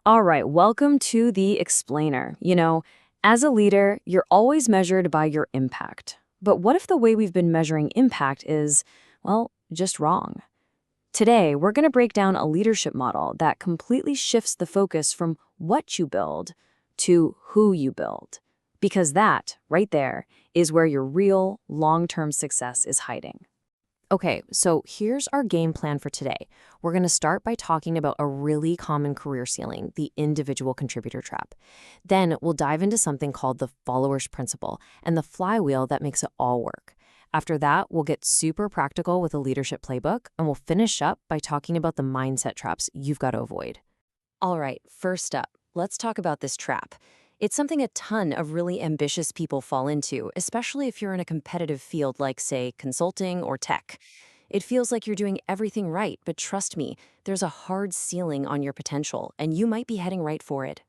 All right, welcome to the explainer. As a leader, you're always measured by your impact. But what if the way we've been measuring impact is, well, just wrong? Today, we're going to break down a leadership model that completely shifts the focus from what you build to who you build. Because that, right there, is where your real, long-term success is hiding. Okay, so here's our game plan for today. We're going to start by talking about a really common career ceiling, the individual contributor trap. Then we'll dive into something called the Followship Principle and the flywheel that makes it all work. After that, we'll get super practical with a leadership playbook, and we'll finish up by talking about the mindset traps you've got to avoid. All right, first up, let's talk about this trap. It's something a ton of really ambitious people fall into, especially if you're in a competitive field like, say, consulting or tech. It feels like you're doing everything right, but trust me, there's a hard ceiling on your potential, and you might be heading right for it.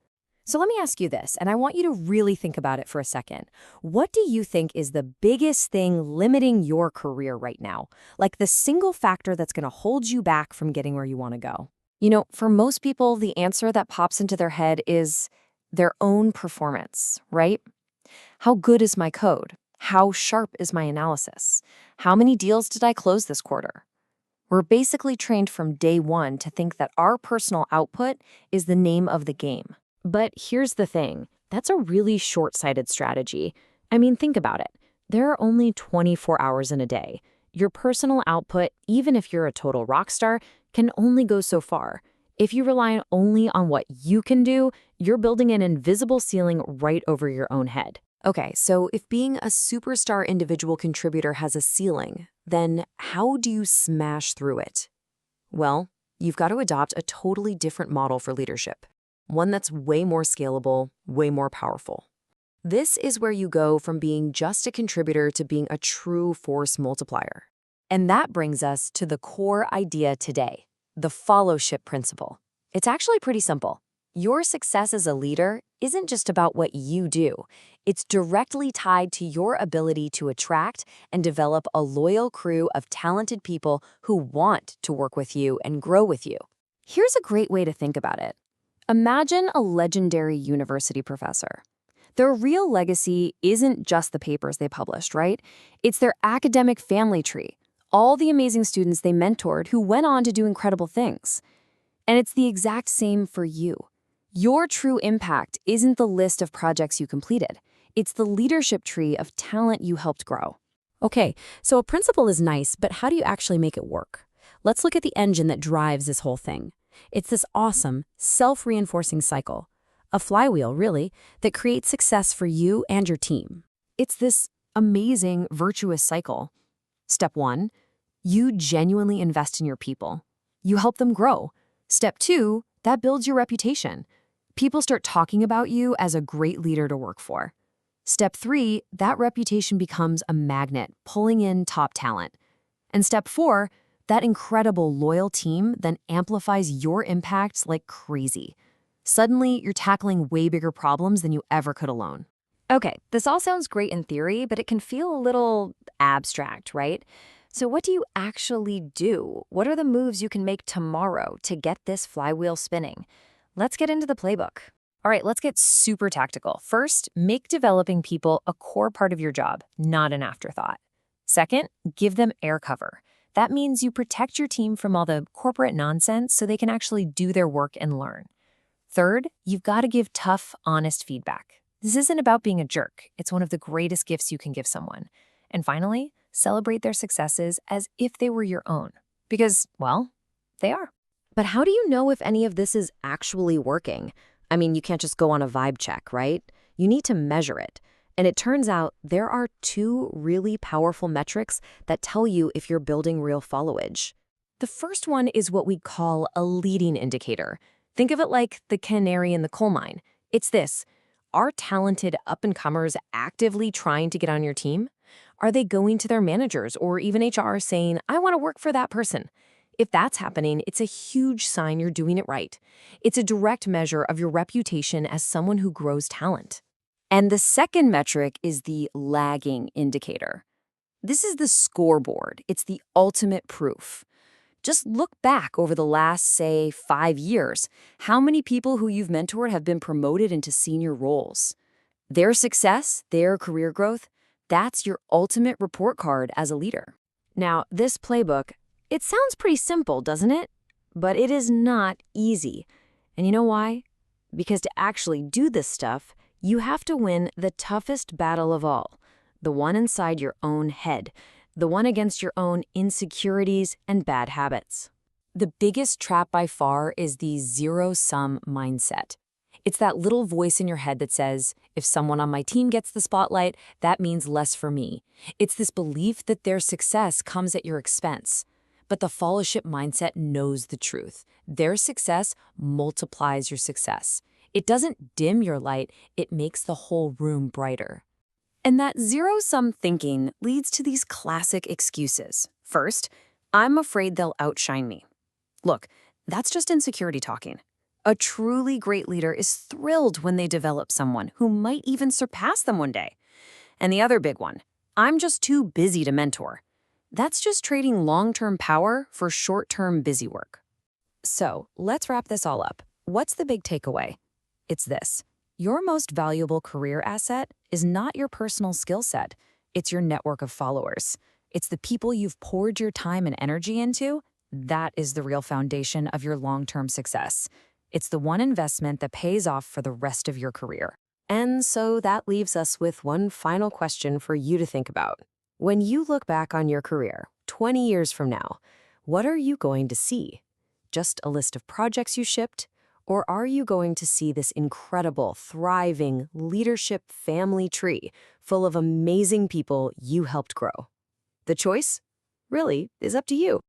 So let me ask you this, and I want you to really think about it for a second. What do you think is the biggest thing limiting your career right now? Like the single factor that's going to hold you back from getting where you want to go? For most people, the answer that pops into their head is their own performance, right? How good is my code? How sharp is my analysis? How many deals did I close this quarter? We're basically trained from day one to think that our personal output is the name of the game. But here's the thing, that's a really short-sighted strategy. I mean, think about it. There are only 24 hours in a day. Your personal output, even if you're a total rock star, can only go so far. If you rely only on what you can do, you're building an invisible ceiling right over your own head. Okay, so if being a superstar individual contributor has a ceiling, then how do you smash through it? Well, you've got to adopt a totally different model for leadership, one that's way more scalable, way more powerful. This is where you go from being just a contributor to being a true force multiplier. And that brings us to the core idea today, the Followship Principle. It's actually pretty simple. Your success as a leader isn't just about what you do. It's directly tied to your ability to attract and develop a loyal crew of talented people who want to work with you and grow with you. Here's a great way to think about it. Imagine a legendary university professor. Their real legacy isn't just the papers they published, right? It's their academic family tree, all the amazing students they mentored who went on to do incredible things. And it's the exact same for you. Your true impact isn't the list of projects you completed. It's the leadership tree of talent you helped grow. Okay, so a principle is nice, but how do you actually make it work? Let's look at the engine that drives this whole thing. It's this awesome, self-reinforcing cycle, a flywheel, really, that creates success for you and your team. It's this amazing, virtuous cycle. Step 1, you genuinely invest in your people. You help them grow. Step 2, that builds your reputation. People start talking about you as a great leader to work for. Step 3, that reputation becomes a magnet, pulling in top talent. And step 4, that incredible loyal team then amplifies your impact like crazy. Suddenly, you're tackling way bigger problems than you ever could alone. Okay, this all sounds great in theory, but it can feel a little abstract, right? So what do you actually do? What are the moves you can make tomorrow to get this flywheel spinning? Let's get into the playbook. All right, let's get super tactical. First, make developing people a core part of your job, not an afterthought. Second, give them air cover. That means you protect your team from all the corporate nonsense so they can actually do their work and learn. Third, you've got to give tough, honest feedback. This isn't about being a jerk. It's one of the greatest gifts you can give someone. And finally, celebrate their successes as if they were your own. Because, well, they are. But how do you know if any of this is actually working? I mean, you can't just go on a vibe check, right? You need to measure it. And it turns out there are 2 really powerful metrics that tell you if you're building real followage. The first one is what we call a leading indicator. Think of it like the canary in the coal mine. It's this. Are talented up-and-comers actively trying to get on your team? Are they going to their managers or even HR saying, I want to work for that person? If that's happening, it's a huge sign you're doing it right. It's a direct measure of your reputation as someone who grows talent. And the second metric is the lagging indicator. This is the scoreboard. It's the ultimate proof. Just look back over the last, say, 5 years. How many people who you've mentored have been promoted into senior roles? Their success, their career growth, that's your ultimate report card as a leader. Now, this playbook, it sounds pretty simple, doesn't it? But it is not easy. And you know why? Because to actually do this stuff, you have to win the toughest battle of all, the one inside your own head, the one against your own insecurities and bad habits. The biggest trap by far is the zero-sum mindset. It's that little voice in your head that says, if someone on my team gets the spotlight, that means less for me. It's this belief that their success comes at your expense. But the Followship mindset knows the truth. Their success multiplies your success. It doesn't dim your light, it makes the whole room brighter. And that zero-sum thinking leads to these classic excuses. First, I'm afraid they'll outshine me. Look, that's just insecurity talking. A truly great leader is thrilled when they develop someone who might even surpass them one day. And the other big one, I'm just too busy to mentor. That's just trading long-term power for short-term busy work. So let's wrap this all up. What's the big takeaway? It's this. Your most valuable career asset is not your personal skill set. It's your network of followers. It's the people you've poured your time and energy into. That is the real foundation of your long-term success. It's the one investment that pays off for the rest of your career. And so that leaves us with one final question for you to think about. When you look back on your career, 20 years from now, what are you going to see? Just a list of projects you shipped? Or are you going to see this incredible, thriving leadership family tree full of amazing people you helped grow? The choice, really, is up to you.